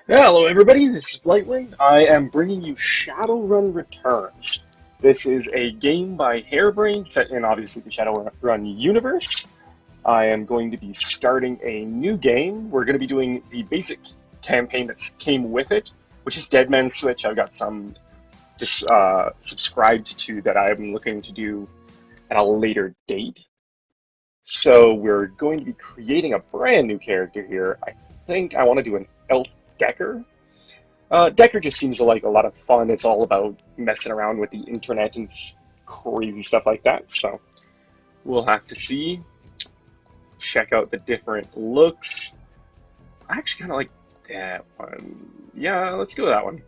Yeah, hello everybody, this is Blightwind. I am bringing you Shadowrun Returns. This is a game by Harebrained set in obviously the Shadowrun universe. I am going to be starting a new game. We're going to be doing the basic campaign that came with it, which is Dead Man's Switch. I've got some subscribed to that I'm looking to do at a later date. So we're going to be creating a brand new character here. I think I want to do an elf Decker. Decker just seems like a lot of fun. It's all about messing around with the internet and crazy stuff like that. So we'll have to see. Check out the different looks. I actually kind of like that one. Yeah, let's go with that one.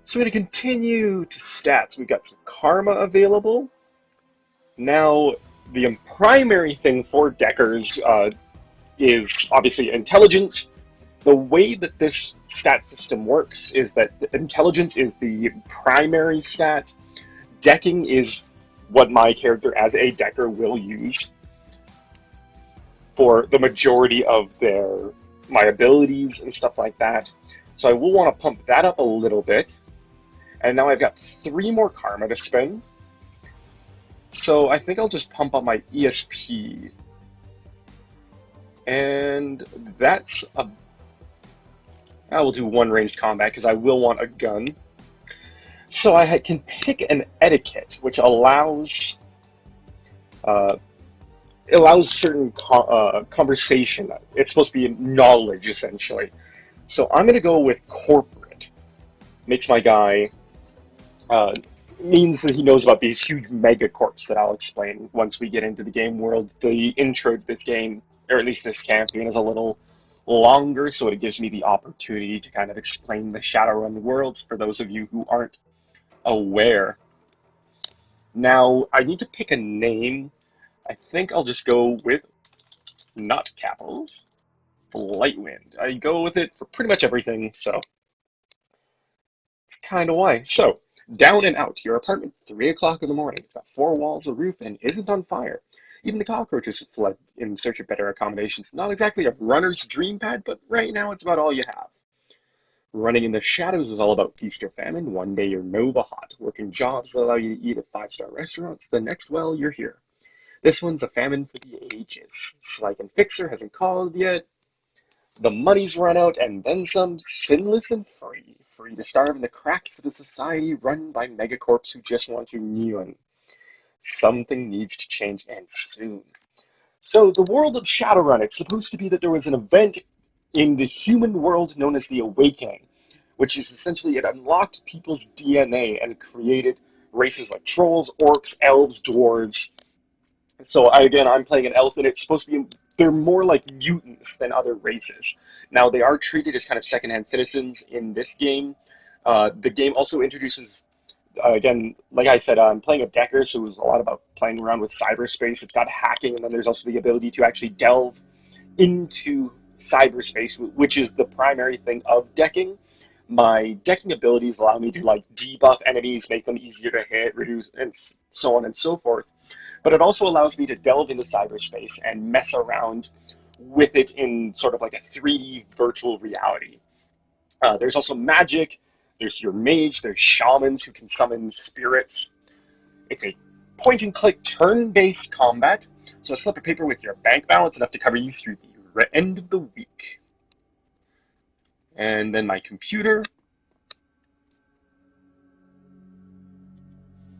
So we're going to continue to stats. We've got some karma available. Now, the primary thing for Deckers is obviously intelligence. The way that this stat system works is that intelligence is the primary stat. Decking is what my character as a decker will use for the majority of my abilities and stuff like that. So I will want to pump that up a little bit. And now I've got 3 more karma to spend. So I think I'll just pump up my ESP. And that's I will do 1 ranged combat because I will want a gun. So I can pick an etiquette, which allows certain conversation. It's supposed to be knowledge, essentially. So I'm going to go with corporate. Makes my guy means that he knows about these huge megacorps that I'll explain once we get into the game world. The intro to this game, or at least this campaign, is a little longer, so it gives me the opportunity to kind of explain the Shadowrun world for those of you who aren't aware. Now, I need to pick a name. I think I'll just go with not capitals. Blightwind. I go with it for pretty much everything, so it's kind of why. So, down and out. Your apartment, 3 o'clock in the morning. It's got 4 walls, a roof, and isn't on fire. Even the cockroaches have fled in search of better accommodations. Not exactly a runner's dream pad, but right now it's about all you have. Running in the shadows is all about feast or famine. One day you're Nova Hot, working jobs that allow you to eat at 5-star restaurants. The next, well, you're here. This one's a famine for the ages. Slyke and Fixer hasn't called yet. The money's run out, and then some, sinless and free. Free to starve in the cracks of a society run by megacorps who just want you neon. Something needs to change, and soon. So the world of Shadowrun, it's supposed to be that there was an event in the human world known as the Awakening, which is essentially it unlocked people's DNA and created races like trolls, orcs, elves, dwarves. So I'm playing an elf, and it's supposed to be they're more like mutants than other races. Now they are treated as kind of secondhand citizens in this game. The game also introduces again, like I said, I'm playing a decker, so it was a lot about playing around with cyberspace. It's got hacking, and then there's also the ability to actually delve into cyberspace, which is the primary thing of decking. My decking abilities allow me to like debuff enemies, make them easier to hit, reduce, and so on and so forth. But it also allows me to delve into cyberspace and mess around with it in sort of like a 3D virtual reality. There's also magic. There's your mage. There's shamans who can summon spirits. It's a point-and-click turn-based combat, so a slip of paper with your bank balance enough to cover you through the end of the week. And then my computer.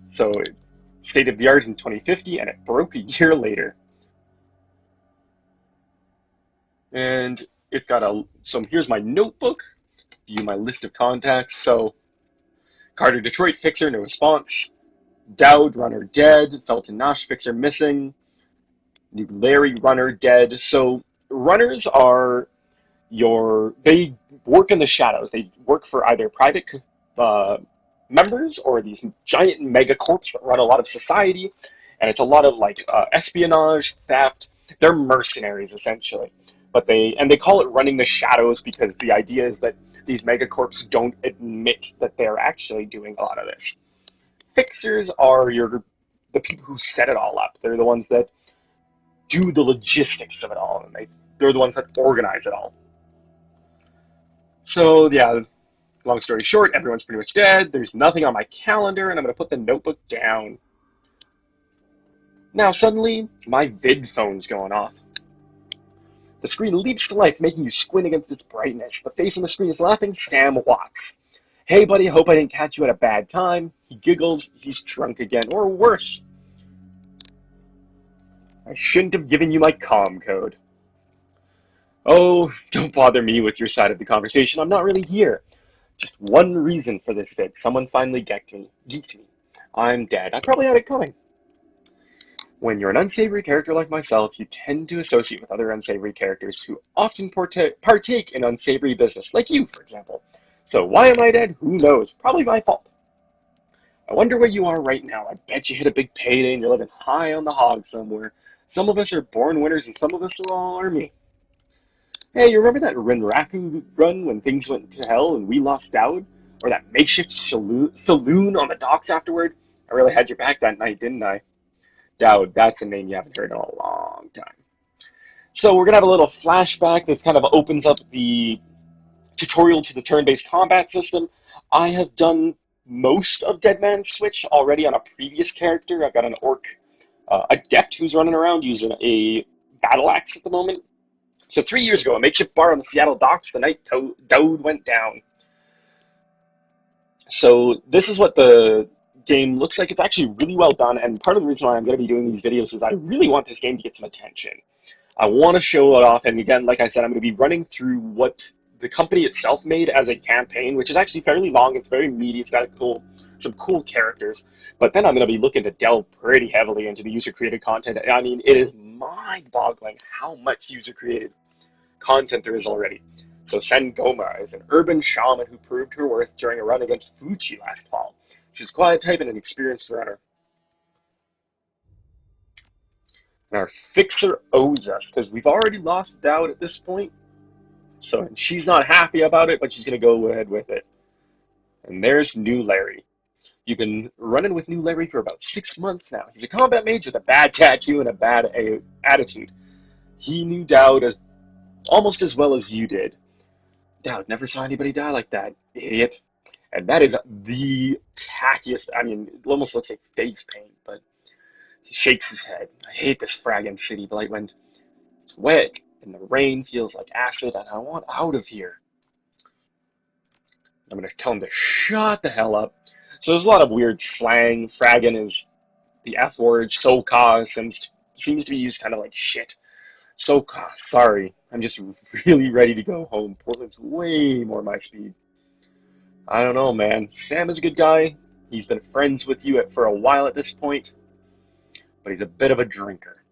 So state of the art in 2050, and it broke a year later. And it's got so here's my notebook, view my list of contacts. So Carter Detroit, Fixer, no response. Dowd, Runner, dead. Felton Nash, Fixer, missing. New Larry, Runner, dead. So runners are they work in the shadows. They work for either private members or these giant megacorps that run a lot of society, and it's a lot of like espionage, theft. They're mercenaries essentially, but they call it running the shadows because the idea is that these megacorps don't admit that they're actually doing a lot of this. Fixers are the people who set it all up. They're the ones that do the logistics of it all, and they're the ones that organize it all. So, yeah, long story short, everyone's pretty much dead. There's nothing on my calendar, and I'm going to put the notebook down. Now, suddenly, my vid phone's going off. The screen leaps to life, making you squint against its brightness. The face on the screen is laughing. Sam Watts. Hey, buddy, hope I didn't catch you at a bad time. He giggles. He's drunk again, or worse. I shouldn't have given you my comm code. Oh, don't bother me with your side of the conversation. I'm not really here. Just one reason for this vid. Someone finally geeked me. I'm dead. I probably had it coming. When you're an unsavory character like myself, you tend to associate with other unsavory characters who often partake in unsavory business, like you, for example. So why am I dead? Who knows? Probably my fault. I wonder where you are right now. I bet you hit a big payday and you're living high on the hog somewhere. Some of us are born winners and some of us are me. Hey, you remember that Renraku run when things went to hell and we lost Dowd? Or that makeshift saloon on the docks afterward? I really had your back that night, didn't I? Dowd, that's a name you haven't heard in a long time. So we're going to have a little flashback that kind of opens up the tutorial to the turn-based combat system. I have done most of Dead Man's Switch already on a previous character. I've got an orc adept who's running around using a battle axe at the moment. So 3 years ago, a makeshift bar on the Seattle docks, the night Dowd went down. So this is what the game looks like. It's actually really well done, and part of the reason why I'm going to be doing these videos is I really want this game to get some attention. I want to show it off, and again, like I said, I'm going to be running through what the company itself made as a campaign, which is actually fairly long. It's very meaty. It's got some cool characters, but then I'm going to be looking to delve pretty heavily into the user-created content. I mean, it is mind-boggling how much user-created content there is already. So Sengoma is an urban shaman who proved her worth during a run against Fuchi last fall. She's a quiet type and an experienced runner. And our fixer owes us, because we've already lost Dowd at this point. So and she's not happy about it, but she's going to go ahead with it. And there's New Larry. You've been running with New Larry for about 6 months now. He's a combat mage with a bad tattoo and a bad attitude. He knew Dowd almost as well as you did. Dowd never saw anybody die like that, idiot. And that is the tackiest, I mean, it almost looks like face paint, but he shakes his head. I hate this fragging city, Blightwind. It's wet, and the rain feels like acid, and I want out of here. I'm going to tell him to shut the hell up. So there's a lot of weird slang. Fragging is the F word. Soka seems to be used kind of like shit. Soka, sorry. I'm just really ready to go home. Portland's way more my speed. I don't know, man. Sam is a good guy. He's been friends with you for a while at this point, but he's a bit of a drinker.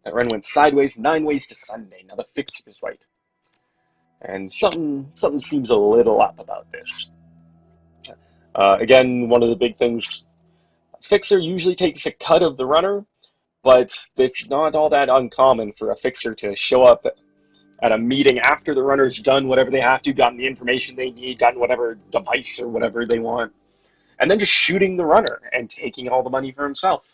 That run went sideways 9 ways to Sunday. Now the fixer is right. And something seems a little up about this. Again, one of the big things, fixer usually takes a cut of the runner, but it's not all that uncommon for a fixer to show up at a meeting after the runner's done whatever they have to, gotten the information they need, gotten whatever device or whatever they want, and then just shooting the runner and taking all the money for himself.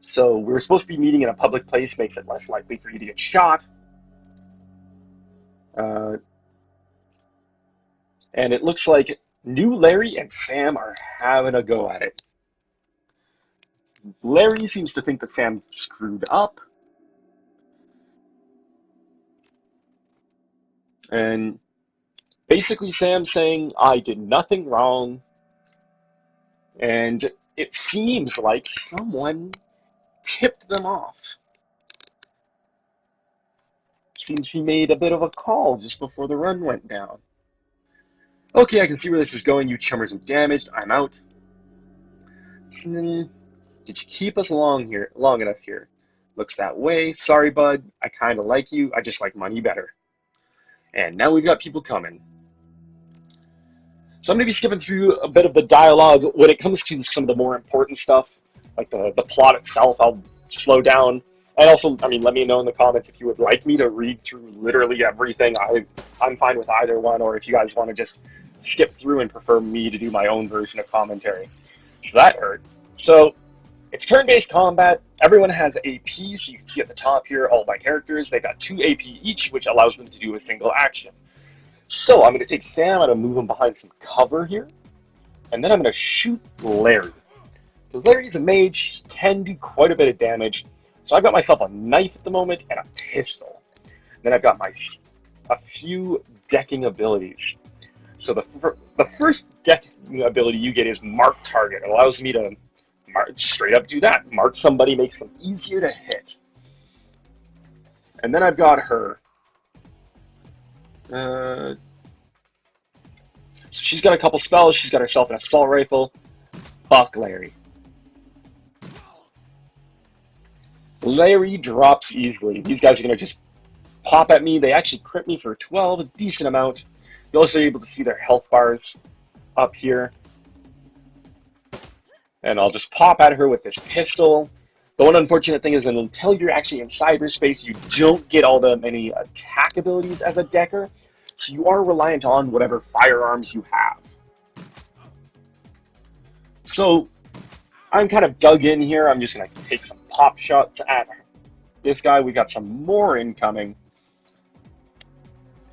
So we were supposed to be meeting in a public place, makes it less likely for you to get shot. And it looks like New Larry and Sam are having a go at it. Larry seems to think that Sam screwed up. And basically Sam's saying, I did nothing wrong. And it seems like someone tipped them off. Seems he made a bit of a call just before the run went down. Okay, I can see where this is going. You chummers are damaged. I'm out. Did you keep us long enough here? Looks that way. Sorry, bud. I kind of like you. I just like money better. And now we've got people coming. So I'm going to be skipping through a bit of the dialogue. When it comes to some of the more important stuff, like the plot itself, I'll slow down. And also, I mean, let me know in the comments if you would like me to read through literally everything. I'm fine with either one, or if you guys want to just skip through and prefer me to do my own version of commentary. So that hurt. So It's turn-based combat. Everyone has AP, so you can see at the top here all my characters. They've got 2 AP each, which allows them to do a single action. So I'm going to take Sam, I'm going to move him behind some cover here, and then I'm going to shoot Larry. Because Larry's a mage, he can do quite a bit of damage. So I've got myself a knife at the moment and a pistol. Then I've got a few decking abilities. So the first decking ability you get is Mark Target. It allows me to straight up do that. Mark somebody, makes them easier to hit. And then I've got her. So she's got a couple spells. She's got herself an assault rifle. Fuck Larry. Larry drops easily. These guys are going to just pop at me. They actually crit me for 12, a decent amount. You're also able to see their health bars up here. And I'll just pop at her with this pistol. The one unfortunate thing is that until you're actually in cyberspace, you don't get all the many attack abilities as a decker. So you are reliant on whatever firearms you have. So I'm kind of dug in here. I'm just going to take some pop shots at this guy. We got some more incoming.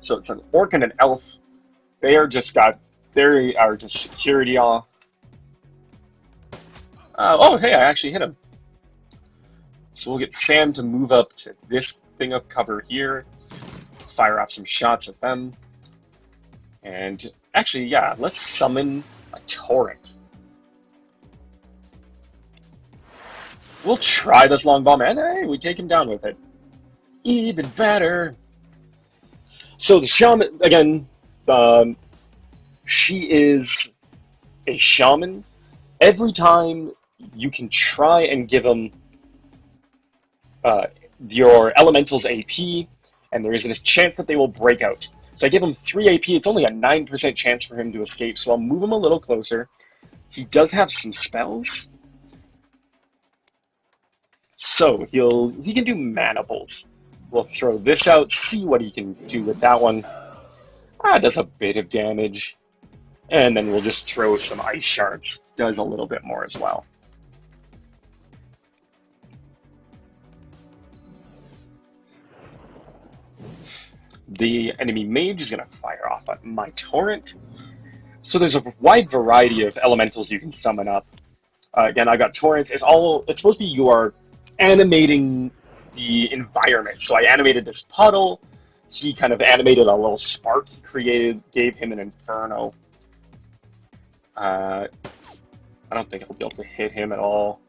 So it's an orc and an elf. They are just security off. Oh, hey, I actually hit him. So we'll get Sam to move up to this thing of cover here. Fire off some shots at them. And actually, yeah, let's summon a torrent. We'll try this long bomb, and hey, we take him down with it. Even better. So the shaman, again, she is a shaman. Every time you can try and give them your elemental's AP, and there is a chance that they will break out. So I give him 3 AP. It's only a 9% chance for him to escape, so I'll move him a little closer. He does have some spells. So he can do Mana Bolt. We'll throw this out, see what he can do with that one. It does a bit of damage. And then we'll just throw some Ice Shards. Does a little bit more as well. The enemy mage is going to fire off at my torrent. So there's a wide variety of elementals you can summon up. Again, I've got torrents. It's supposed to be you are animating the environment. So I animated this puddle. He kind of animated a little spark he created, gave him an inferno. I don't think I'll be able to hit him at all.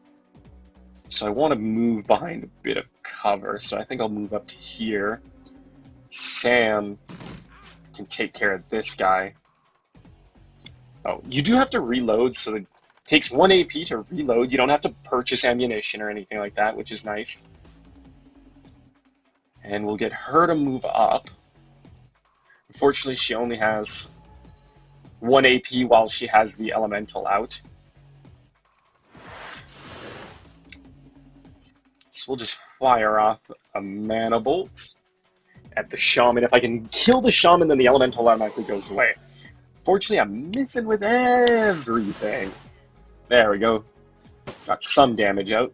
So I want to move behind a bit of cover. So I think I'll move up to here. Sam can take care of this guy. Oh, you do have to reload, so it takes 1 AP to reload. You don't have to purchase ammunition or anything like that, which is nice. And we'll get her to move up. Unfortunately, she only has 1 AP while she has the elemental out. So we'll just fire off a Mana Bolt at the shaman. If I can kill the shaman, then the elemental automatically goes away. Fortunately, I'm missing with everything. There we go. Got some damage out.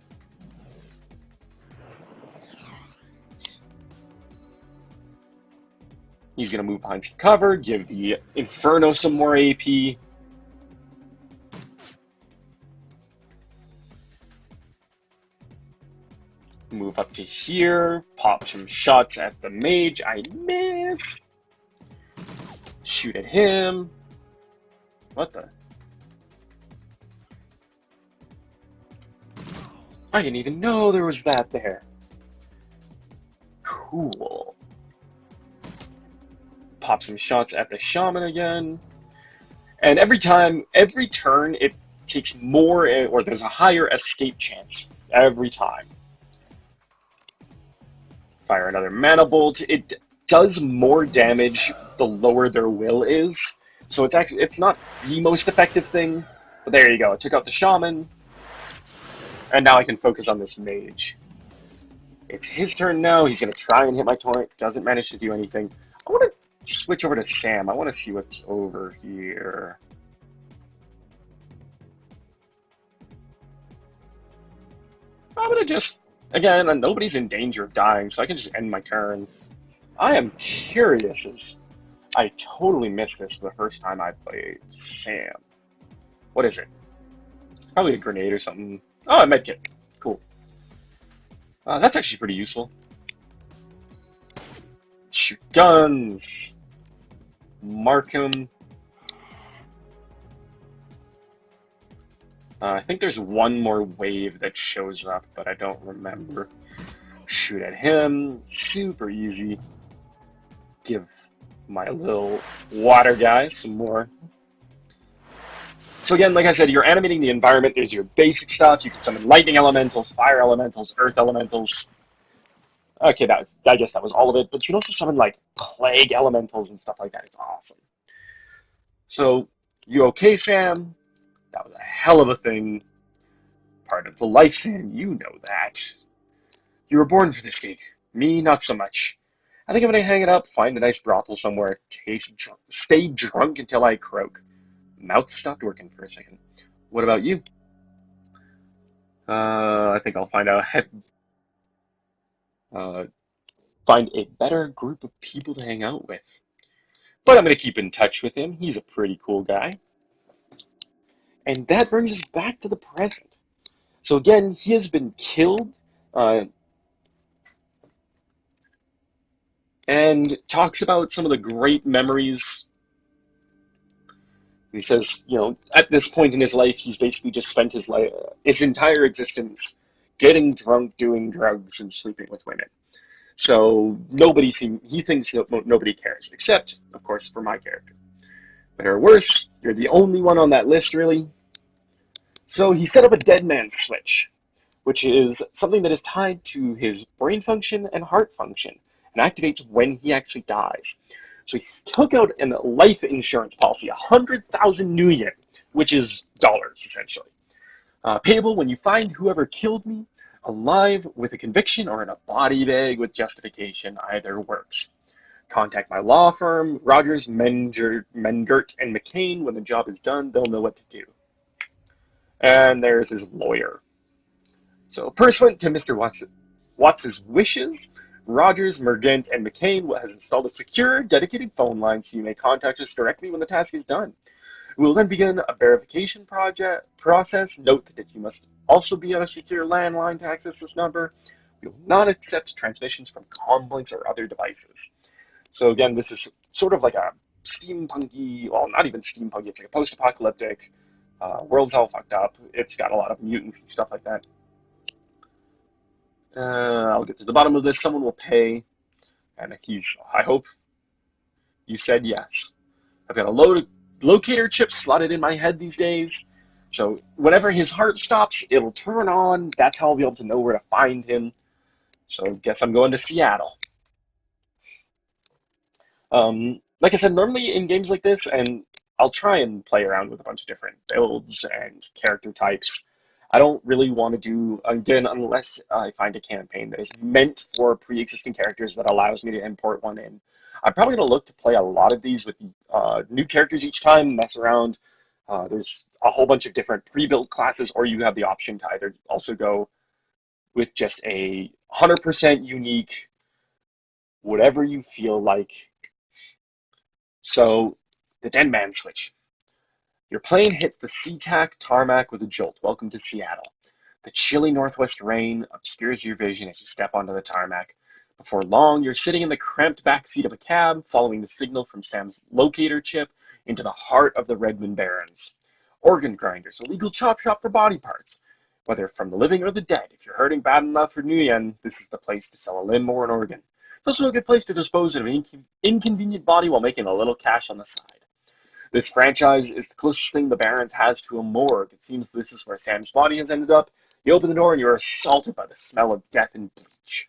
He's going to move behind some cover, give the Inferno some more AP. Move up to here, pop some shots at the mage. I miss. Shoot at him. What the? I didn't even know there was that there. Cool. Pop some shots at the shaman again. And every turn, it takes more, or there's a higher escape chance. Every time. Fire another Mana Bolt. It does more damage the lower their will is. So it's not the most effective thing. But there you go. I took out the shaman. And now I can focus on this mage. It's his turn now. He's going to try and hit my torrent. Doesn't manage to do anything. I want to switch over to Sam. I want to see what's over here. I'm gonna just, again, nobody's in danger of dying, so I can just end my turn. I am curious as I totally missed this the first time I played Sam. What is it? Probably a grenade or something. Oh, a medkit. Cool. That's actually pretty useful. Shoot guns. Mark him. I think there's one more wave that shows up, but I don't remember. Shoot at him. Super easy. Give my little water guy some more. So again, like I said, you're animating the environment. There's your basic stuff. You can summon lightning elementals, fire elementals, earth elementals. Okay, I guess that was all of it. But you can also summon like plague elementals and stuff like that. It's awesome. So, you okay, Sam? That was a hell of a thing. Part of the life, Sam. You know that. You were born for this gig. Me, not so much. I think I'm gonna hang it up, find a nice brothel somewhere, stay drunk until I croak. Mouth stopped working for a second. What about you? I think I'll find find a better group of people to hang out with. But I'm going to keep in touch with him. He's a pretty cool guy. And that brings us back to the present. So again, he has been killed, and talks about some of the great memories. He says, at this point in his life, he's basically just spent his entire existence getting drunk, doing drugs, and sleeping with women. So he thinks nobody cares, except, of course, for my character. Better or worse, you're the only one on that list, really. So he set up a dead man switch, which is something that is tied to his brain function and heart function, and activates when he actually dies. So he took out a life insurance policy, 100,000 new yen, which is dollars, essentially. Payable when you find whoever killed me alive with a conviction or in a body bag with justification. Either works. Contact my law firm, Rogers, Mengert, and McCain. When the job is done, they'll know what to do. And there's his lawyer. So pursuant to Mr. Watts' wishes, Rogers, Mergent, and McCain has installed a secure, dedicated phone line so you may contact us directly when the task is done. We will then begin a verification process. Note that you must also be on a secure landline to access this number. We will not accept transmissions from comlinks or other devices. So again, this is sort of like a steampunky, well, not even steampunky, it's like a post-apocalyptic, world's all fucked up. It's got a lot of mutants and stuff like that. I'll get to the bottom of this. Someone will pay, and I hope you said yes. I've got a locator chip slotted in my head these days, so whenever his heart stops, it'll turn on. That's how I'll be able to know where to find him. So I guess I'm going to Seattle. Like I said, normally in games like this, and I'll try and play around with a bunch of different builds and character types. I don't really want to do, again, unless I find a campaign that is meant for pre-existing characters that allows me to import one in. I'm probably going to look to play a lot of these with new characters each time, mess around. There's a whole bunch of different pre-built classes, or you have the option to either also go with just a 100% unique, whatever you feel like. So, the Dead Man switch. Your plane hits the SeaTac tarmac with a jolt. Welcome to Seattle. The chilly northwest rain obscures your vision as you step onto the tarmac. Before long, you're sitting in the cramped backseat of a cab, following the signal from Sam's locator chip into the heart of the Redmond Barrens. Organ grinders, a legal chop shop for body parts. Whether from the living or the dead, if you're hurting bad enough for new yen, this is the place to sell a limb or an organ. It's also a good place to dispose of an inconvenient body while making a little cash on the side. This franchise is the closest thing the Barrens has to a morgue. It seems this is where Sam's body has ended up. You open the door and you're assaulted by the smell of death and bleach.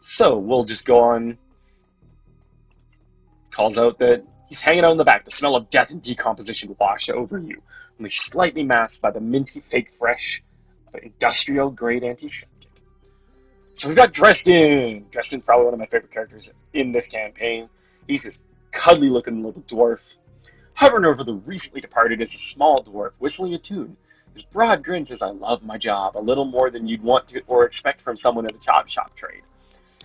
So we'll just go on. Calls out that he's hanging out in the back. The smell of death and decomposition wash over you, only slightly masked by the minty fake fresh of an industrial grade antiseptic. So we've got Dresden. Dresden's probably one of my favorite characters in this campaign. He's this cuddly looking little dwarf. Hovering over the recently departed is a small dwarf whistling a tune. His broad grin says, "I love my job," a little more than you'd want to or expect from someone in the chop shop trade.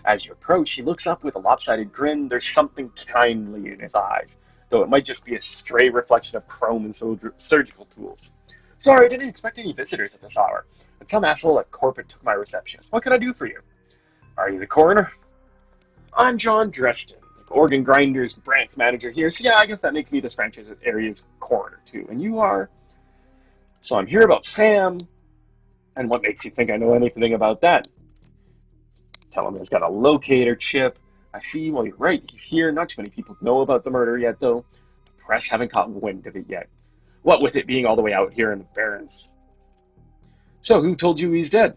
As you approach, he looks up with a lopsided grin. There's something kindly in his eyes, though it might just be a stray reflection of chrome and surgical tools. "Sorry, I didn't expect any visitors at this hour, and some asshole at corporate took my receptionist. What can I do for you?" "Are you the coroner?" "I'm John Dresden, organ grinders branch manager here, so yeah, I guess that makes me this franchise area's coroner too. And you are?" "So I'm here about Sam." "And what makes you think I know anything about that?" "Tell him he's got a locator chip." "I see. Well, you're right. He's here. Not too many people know about the murder yet, though. The press haven't caught wind of it yet. What with it being all the way out here in the Barrens." "So who told you he's dead?"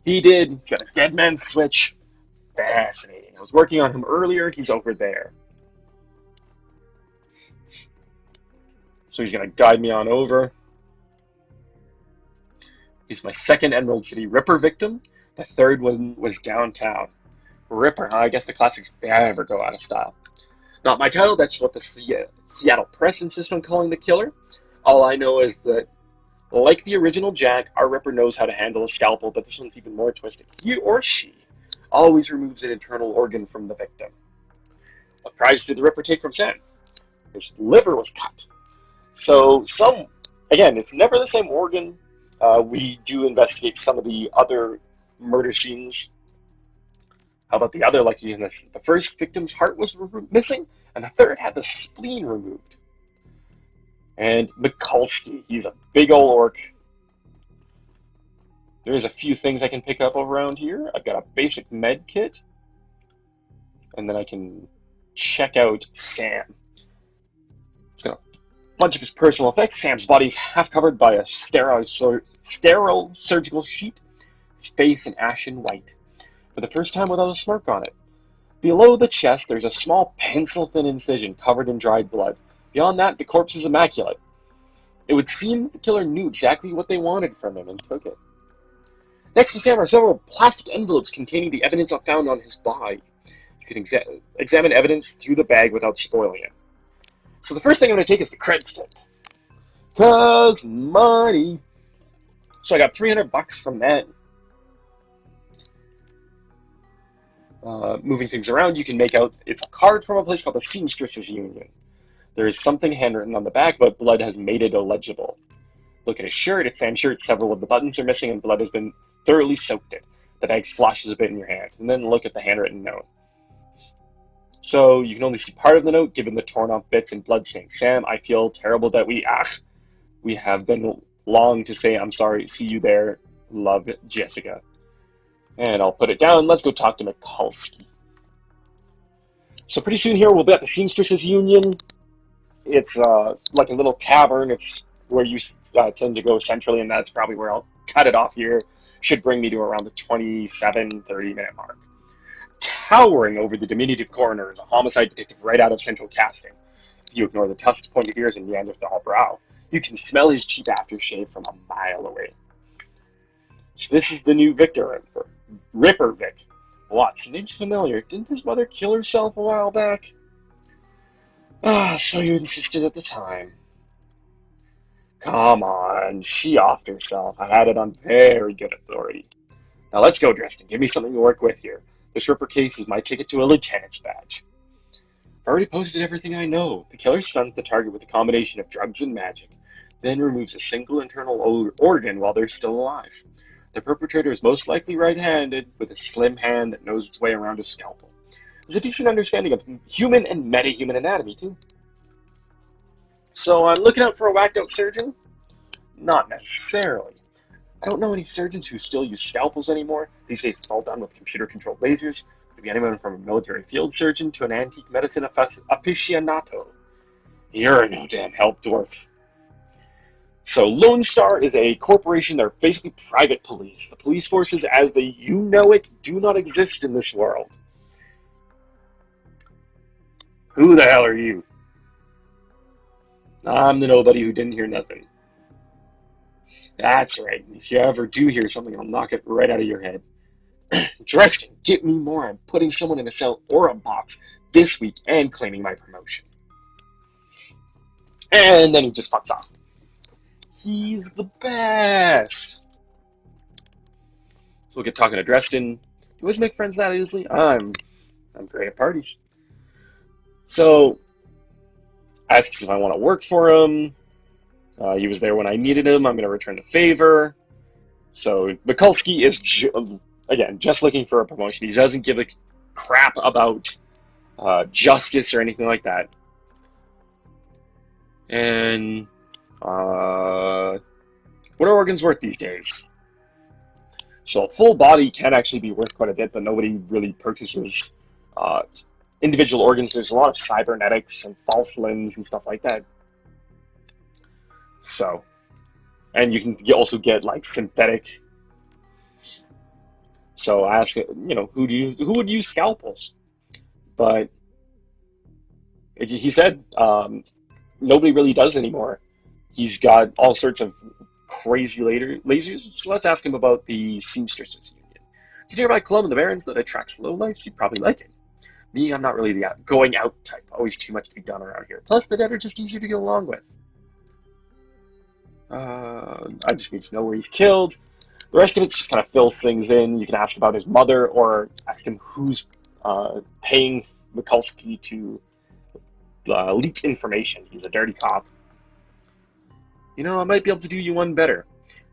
"He did. He's got a dead man's switch." "Fascinating. I was working on him earlier. He's over there." So he's going to guide me on over. "He's my second Emerald City Ripper victim. The third one was downtown." "Ripper, huh? I guess the classics never go out of style." "Not my title. That's what the Seattle Press insists on calling the killer. All I know is that, like the original Jack, our Ripper knows how to handle a scalpel, but this one's even more twisted. He or she always removes an internal organ from the victim." "What prize did the Ripper take from Sam?" "His liver was cut." So again, it's never the same organ. We do investigate some of the other murder scenes. How about the other luckiness? The first victim's heart was missing, and the third had the spleen removed. And Mikulski, he's a big ol' orc. There's a few things I can pick up around here. I've got a basic med kit, and then I can check out Sam. It's got a bunch of his personal effects. Sam's body's half covered by a sterile surgical sheet, his face an ashen white, for the first time without a smirk on it. Below the chest, there's a small pencil-thin incision covered in dried blood. Beyond that, the corpse is immaculate. It would seem the killer knew exactly what they wanted from him and took it. Next to Sam are several plastic envelopes containing the evidence found on his body. You can examine evidence through the bag without spoiling it. So the first thing I'm going to take is the cred stick. 'Cause money. So I got $300 from that. Moving things around, you can make out it's a card from a place called the Seamstresses Union. There is something handwritten on the back, but blood has made it illegible. Look at his shirt. It's Sam's shirt. Several of the buttons are missing, and blood has been thoroughly soaked in. The bag sloshes a bit in your hand. And then look at the handwritten note. So you can only see part of the note, given the torn off bits and blood stains. "Sam, I feel terrible that we have been long to say I'm sorry. See you there. Love, Jessica." And I'll put it down. Let's go talk to Mikulski. So pretty soon here we'll be at the Seamstresses Union. It's like a little tavern. It's where you tend to go centrally, and that's probably where I'll cut it off here. Should bring me to around the 27-30 minute mark. Towering over the diminutive coroner is a homicide detective right out of central casting. If you ignore the tusked pointed ears and Neanderthal brow, you can smell his cheap aftershave from a mile away. So this is the new Ripper Vic. What? Name's familiar. Didn't his mother kill herself a while back? So you insisted at the time. Come on, she offed herself. I had it on very good authority. Now let's go, Dresden. Give me something to work with here. This Ripper case is my ticket to a lieutenant's badge. I've already posted everything I know. The killer stuns the target with a combination of drugs and magic, then removes a single internal organ while they're still alive. The perpetrator is most likely right-handed, with a slim hand that knows its way around a scalpel. There's a decent understanding of human and meta-human anatomy, too. So I'm looking out for a whacked-out surgeon? Not necessarily. I don't know any surgeons who still use scalpels anymore. These days it's all done with computer-controlled lasers. It could be anyone from a military field surgeon to an antique medicine aficionado. You're no damn help, dwarf. So Lone Star is a corporation. They're basically private police. The police forces, as you know it, do not exist in this world. Who the hell are you? I'm the nobody who didn't hear nothing. That's right. If you ever do hear something, I'll knock it right out of your head. Dresden, get me more. I'm putting someone in a cell or a box this week and claiming my promotion. And then he just fucks off. He's the best. So we'll get talking to Dresden. Do you always make friends that easily? I'm great at parties. So asks if I want to work for him. He was there when I needed him. I'm going to return the favor. So Mikulski is, again, just looking for a promotion. He doesn't give a crap about justice or anything like that. And what are organs worth these days? So a full body can actually be worth quite a bit, but nobody really purchases individual organs. There's a lot of cybernetics and false limbs and stuff like that. So, and you can also get like synthetic. So I ask, who would use scalpels? But he said nobody really does anymore. He's got all sorts of crazy lasers. So let's ask him about the Seamstresses Union. It's a nearby club in the Barrens that attracts lowlifes. You'd probably like it. Me, I'm not really the going out type. Always too much to be done around here. Plus, the dead are just easier to get along with. I just need to know where he's killed. The rest of it just kind of fills things in. You can ask about his mother or ask him who's paying Mikulski to leak information. He's a dirty cop. I might be able to do you one better.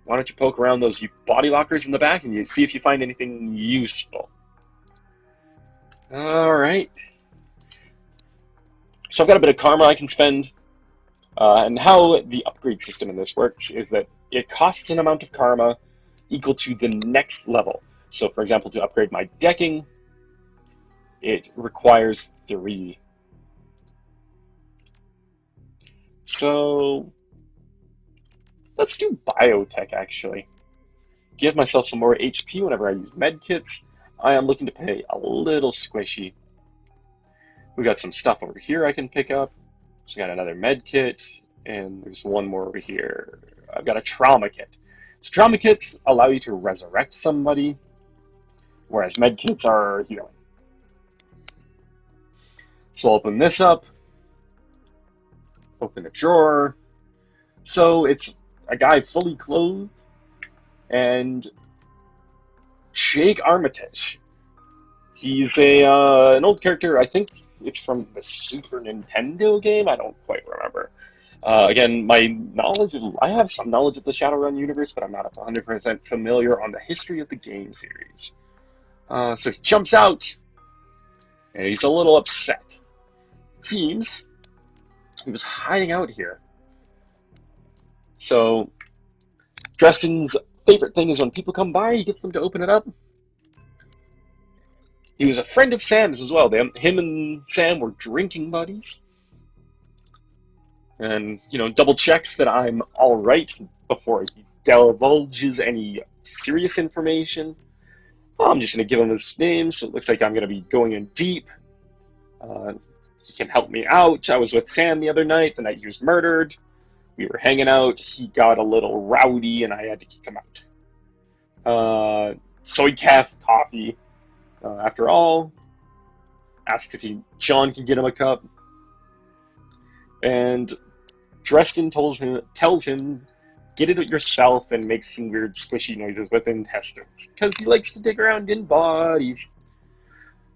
Why don't you poke around those body lockers in the back and you see if you find anything useful. Alright. So I've got a bit of karma I can spend. And how the upgrade system in this works is that it costs an amount of karma equal to the next level. So, for example, to upgrade my decking, it requires 3. So, let's do biotech, actually. Give myself some more HP whenever I use medkits. I am looking to pay a little squishy. We got some stuff over here I can pick up. So I got another medkit, and there's one more over here. I've got a trauma kit. So trauma kits allow you to resurrect somebody, whereas medkits are healing. So I'll open this up. Open the drawer. So it's a guy fully clothed, and Jake Armitage. He's an old character. I think it's from the Super Nintendo game. I don't quite remember. Again, I have some knowledge of the Shadowrun universe, but I'm not 100% familiar on the history of the game series. So he jumps out, and he's a little upset. It seems he was hiding out here. So Dresden's favorite thing is when people come by, he gets them to open it up. He was a friend of Sam's as well. Him and Sam were drinking buddies. And, double checks that I'm alright before he divulges any serious information. Well, I'm just going to give him his name, so it looks like I'm going to be going in deep. He can help me out. I was with Sam the other night, the night he was murdered. We were hanging out. He got a little rowdy, and I had to kick him out. Soy coffee. After all, asked if John could get him a cup. And Dresden tells him, get it yourself and make some weird squishy noises with intestines. Because he likes to dig around in bodies.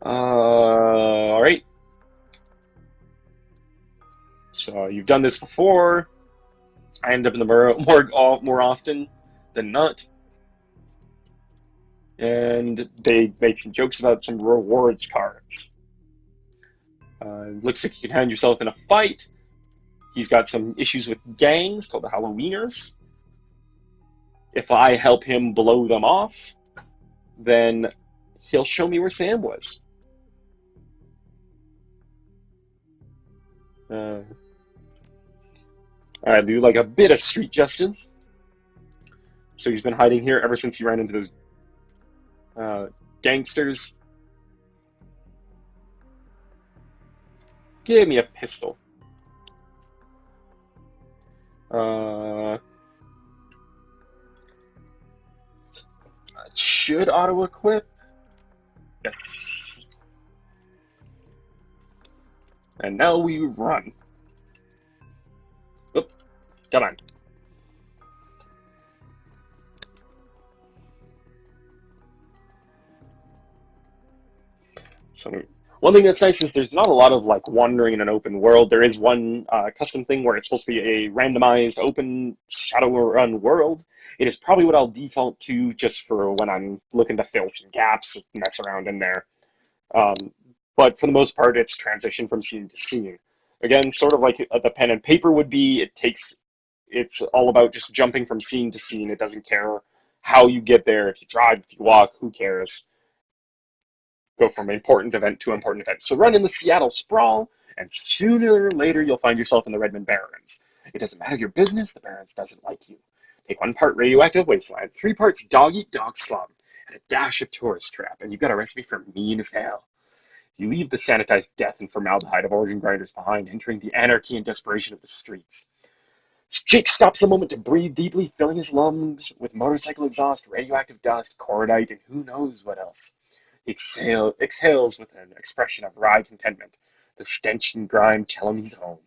Alright. So you've done this before. I end up in the morgue more often than not. And they make some jokes about some rewards cards. Looks like you can hand yourself in a fight. He's got some issues with gangs called the Halloweeners. If I help him blow them off, then he'll show me where Sam was. I do like a bit of street justice. So he's been hiding here ever since he ran into those gangsters. Give me a pistol. Should auto-equip? Yes. And now we run. Come on. So one thing that's nice is there's not a lot of like wandering in an open world. There is one custom thing where it's supposed to be a randomized open Shadowrun world. It is probably what I'll default to just for when I'm looking to fill some gaps, mess around in there. Um, but for the most part, it's transition from scene to scene. Again, sort of like the pen and paper would be. It's all about just jumping from scene to scene. It doesn't care how you get there. If you drive, if you walk, who cares? Go from important event to important event. So run in the Seattle sprawl, and sooner or later you'll find yourself in the Redmond Barrens. It doesn't matter your business, the Barrens doesn't like you. Take 1 part radioactive wasteland, 3 parts dog-eat-dog slum, and a dash of tourist trap, and you've got a recipe for mean as hell. You leave the sanitized death and formaldehyde of organ grinders behind, entering the anarchy and desperation of the streets. Jake stops a moment to breathe deeply, filling his lungs with motorcycle exhaust, radioactive dust, cordite, and who knows what else. He exhales with an expression of wry contentment. The stench and grime tell him he's home.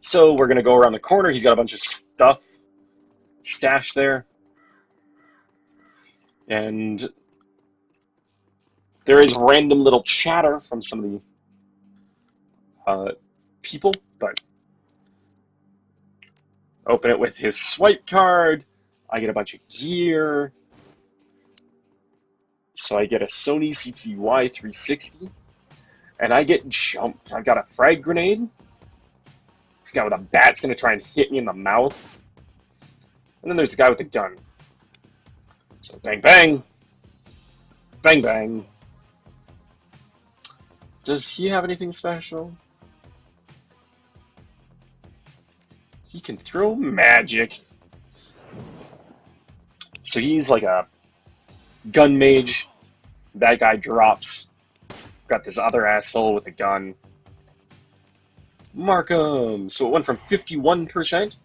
So we're going to go around the corner. He's got a bunch of stuff stashed there. And there is random little chatter from some of the people, but open it with his swipe card. I get a bunch of gear. So I get a Sony CTY 360. And I get jumped. I've got a frag grenade. This guy with a bat's going to try and hit me in the mouth. And then there's the guy with the gun. So bang, bang. Bang, bang. Does he have anything special? He can throw magic. So he's like a gun mage. That guy drops. Got this other asshole with a gun. Mark him. So it went from 51%.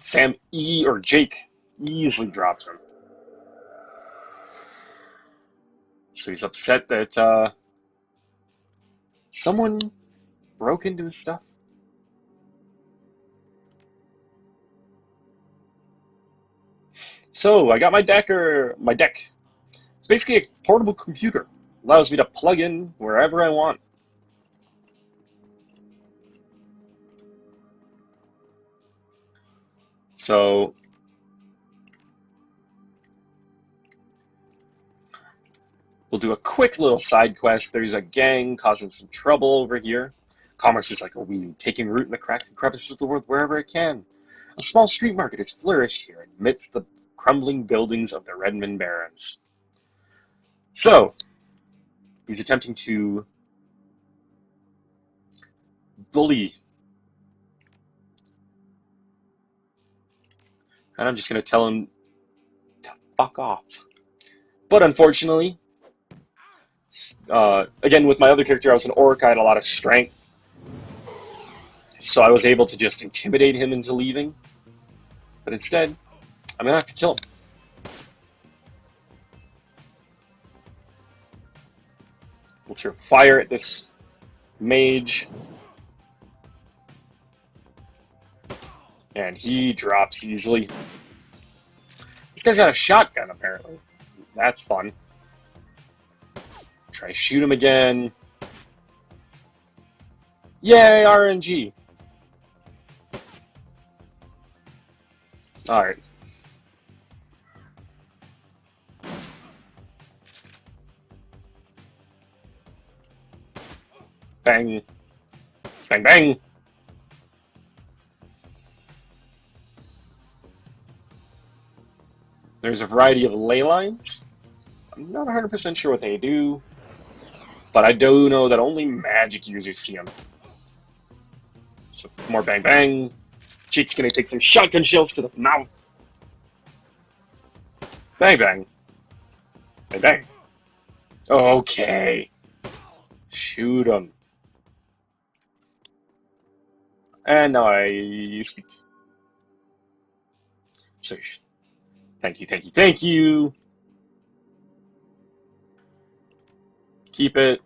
Sam or Jake easily drops him. So he's upset that someone broke into his stuff. So I got my deck. It's basically a portable computer. Allows me to plug in wherever I want. So we'll do a quick little side quest. There's a gang causing some trouble over here. Commerce is like a weed, taking root in the cracks and crevices of the world wherever it can. A small street market has flourished here amidst the crumbling buildings of the Redmond Barrens. So, he's attempting to bully. And I'm just going to tell him to fuck off. But unfortunately, again, with my other character, I was an orc. I had a lot of strength. So I was able to just intimidate him into leaving. But instead, I'm going to have to kill him. We'll throw fire at this mage. And he drops easily. This guy's got a shotgun, apparently. That's fun. Try to shoot him again. Yay, RNG. Alright. Bang. Bang, bang. There's a variety of ley lines. I'm not 100% sure what they do, but I do know that only magic users see them. So, more bang bang. Cheat's gonna take some shotgun shells to the mouth. Bang bang. Bang bang. Okay. Shoot him. And now I speak. So, Thank you, thank you, thank you. Keep it.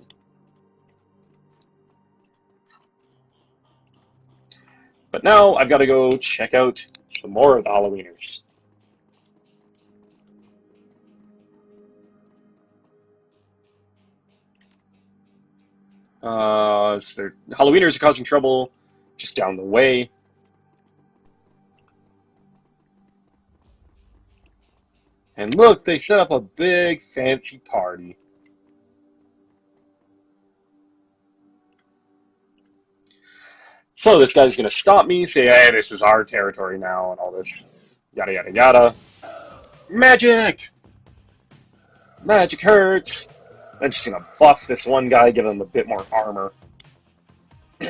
But now I've got to go check out some more of the Halloweeners. So Halloweeners are causing trouble just down the way. And look, they set up a big fancy party. So this guy's going to stop me, say, hey, this is our territory now, and all this yada yada yada. Magic! Magic hurts! Then she's going to buff this one guy, give him a bit more armor. So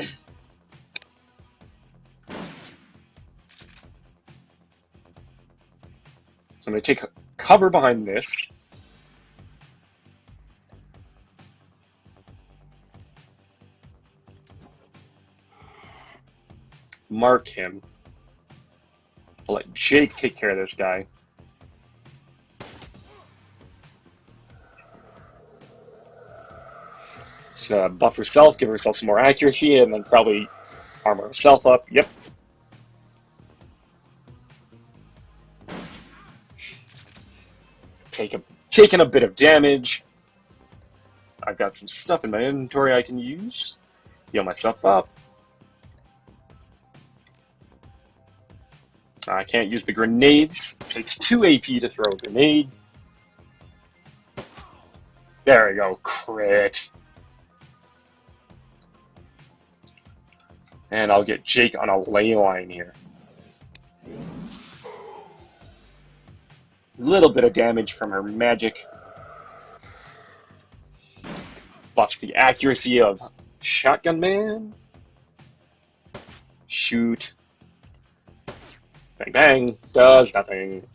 I'm going to take cover behind this. Mark him. I'll let Jake take care of this guy. She's gonna buff herself, give herself some more accuracy, and then probably armor herself up. Yep. Taking a bit of damage. I've got some stuff in my inventory I can use. Heal myself up. I can't use the grenades. It takes 2 AP to throw a grenade. There we go. Crit. And I'll get Jake on a ley line here. Little bit of damage from her magic. Buffs the accuracy of Shotgun Man. Shoot. Bang bang. Does nothing.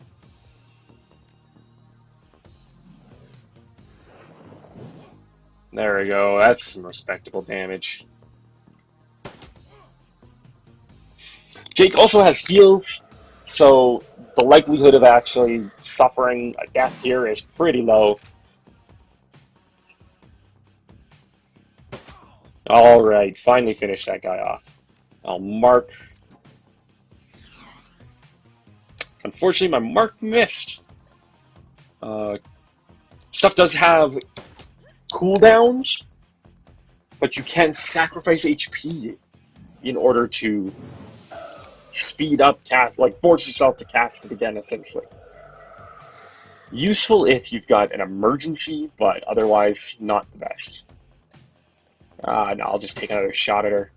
There we go. That's some respectable damage. Jake also has heals, so the likelihood of actually suffering a death here is pretty low. Alright, finally finish that guy off. I'll mark. Unfortunately, my mark missed. Stuff does have cooldowns, but you can sacrifice HP in order to speed up cast, like force yourself to cast it again, essentially. Useful if you've got an emergency, but otherwise not the best. No, I'll just take another shot at her.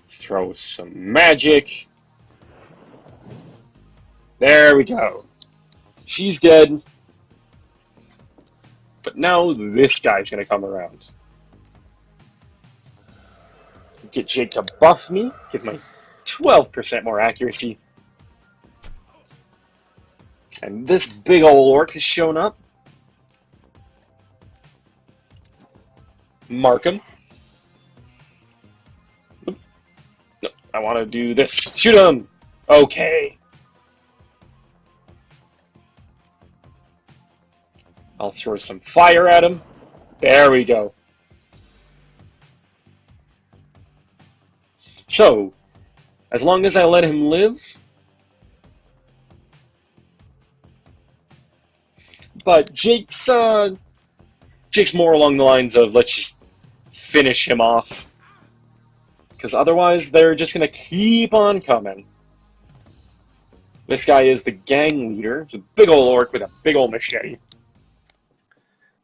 Throw some magic. There we go. She's dead. But now this guy's gonna come around. Get Jake to buff me, give my 12% more accuracy. And this big ol' orc has shown up. Mark him. No, I want to do this. Shoot him! Okay. I'll throw some fire at him. There we go. So, as long as I let him live, but Jake's more along the lines of let's just finish him off, because otherwise they're just gonna keep on coming. This guy is the gang leader. It's a big ol' orc with a big ol' machete.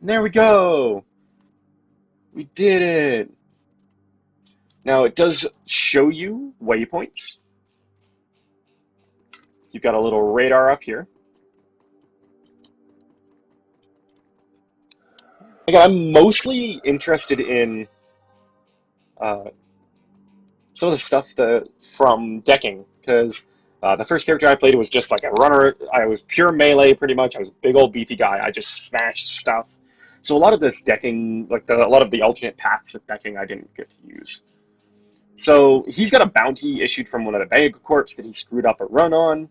And there we go. We did it. Now, it does show you waypoints. You've got a little radar up here. Again, I'm mostly interested in some of the stuff from decking, because the first character I played was just like a runner. I was pure melee, pretty much. I was a big old beefy guy. I just smashed stuff. So a lot of this decking, like a lot of the alternate paths with decking, I didn't get to use. So he's got a bounty issued from one of the Bank Corps that he screwed up a run on.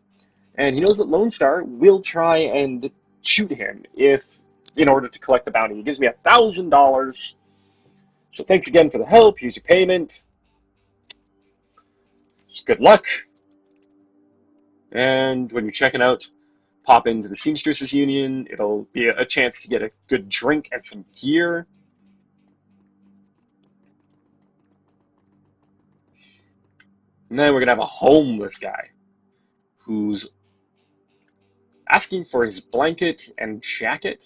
And he knows that Lone Star will try and shoot him if, in order to collect the bounty. He gives me $1,000. So thanks again for the help. Here's your payment. Good luck. And when you're checking out, pop into the Seamstresses Union. It'll be a chance to get a good drink and some gear. And then we're going to have a homeless guy who's asking for his blanket and jacket.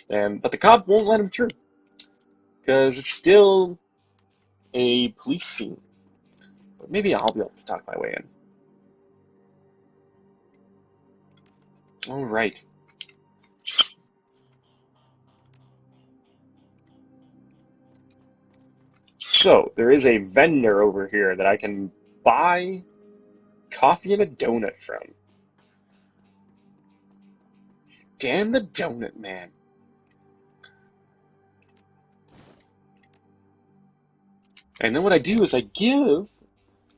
But the cop won't let him through because it's still a police scene. But maybe I'll be able to talk my way in. All right. So there is a vendor over here that I can buy coffee and a donut from. Damn the donut man. And then what I do is I give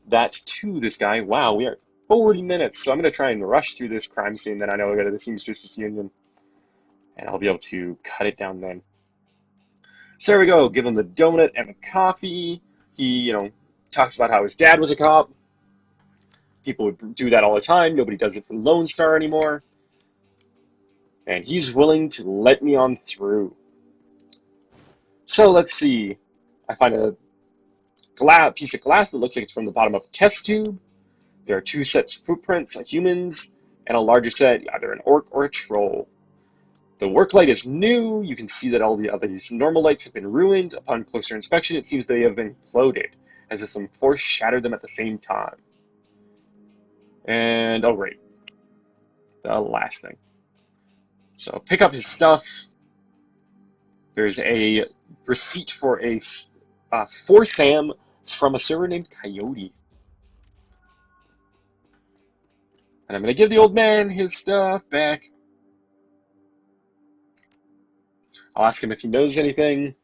that to this guy. Wow, we are 40 minutes, so I'm going to try and rush through this crime scene. Then I know I go to the Seamstresses Union, and I'll be able to cut it down then. So there we go. Give him the donut and the coffee. He, talks about how his dad was a cop. People would do that all the time. Nobody does it for Lone Star anymore. And he's willing to let me on through. So let's see. I find a piece of glass that looks like it's from the bottom of a test tube. There are 2 sets of footprints, of humans, and a larger set, either an orc or a troll. The work light is new. You can see that all the other normal lights have been ruined. Upon closer inspection, it seems they have been imploded, as if some force shattered them at the same time. And, oh right, the last thing. So pick up his stuff. There's a receipt for for Sam from a server named Coyote. And I'm going to give the old man his stuff back. I'll ask him if he knows anything.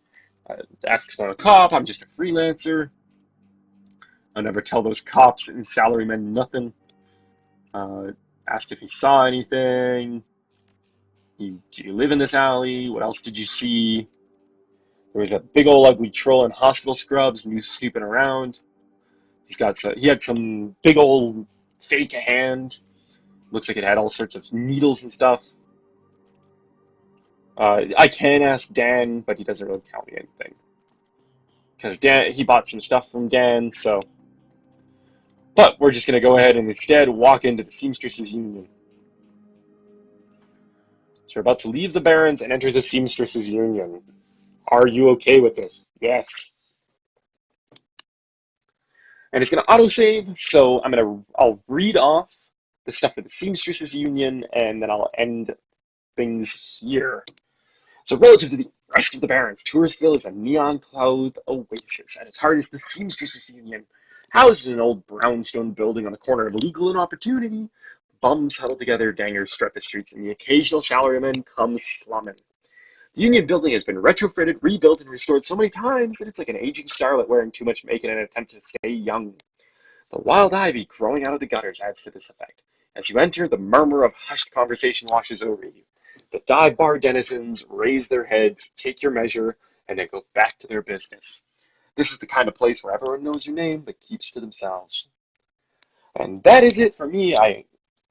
Asks about a cop. I'm just a freelancer. I'll never tell those cops and salarymen nothing. Asked if he saw anything. Do you live in this alley? What else did you see? There was a big old ugly troll in hospital scrubs and he was snooping around. He had some big old fake hand. Looks like it had all sorts of needles and stuff. I can ask Dan, but he doesn't really tell me anything. Because he bought some stuff from Dan, so. But we're just going to go ahead and instead walk into the Seamstresses Union. So we're about to leave the Barrens and enter the Seamstresses Union. Are you okay with this? Yes. And it's going to autosave, so I'll read off the stuff for the Seamstresses Union, and then I'll end things here. So relative to the rest of the Barrens, Touristville is a neon-cloud oasis. At its heart is the Seamstresses Union, housed in an old brownstone building on the corner of Legal and Opportunity. Bums huddle together, dangers strut the streets, and the occasional salaryman comes slumming. The Union building has been retrofitted, rebuilt, and restored so many times that it's like an aging starlet wearing too much makeup in an attempt to stay young. The wild ivy growing out of the gutters adds to this effect. As you enter, the murmur of hushed conversation washes over you. The dive bar denizens raise their heads, take your measure, and then go back to their business. This is the kind of place where everyone knows your name but keeps to themselves. And that is it for me. I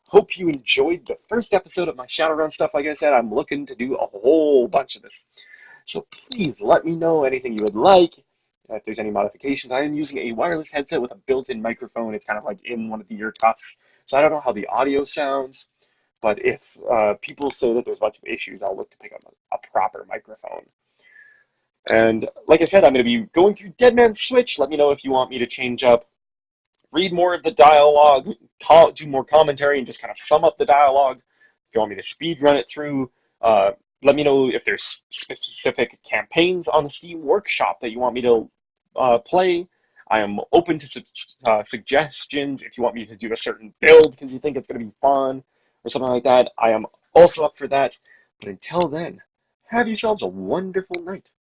hope you enjoyed the first episode of my Shadowrun stuff. Like I said, I'm looking to do a whole bunch of this. So please let me know anything you would like. If there's any modifications, I am using a wireless headset with a built-in microphone. It's kind of like in one of the ear cuffs. So I don't know how the audio sounds. But if people say that there's a bunch of issues, I'll look to pick up a proper microphone. And like I said, I'm going to be going through Dead Man's Switch. Let me know if you want me to change up, read more of the dialogue, do more commentary, and just kind of sum up the dialogue. If you want me to speed run it through, let me know if there's specific campaigns on the Steam Workshop that you want me to play. I am open to suggestions. If you want me to do a certain build because you think it's going to be fun or something like that, I am also up for that. But until then, have yourselves a wonderful night.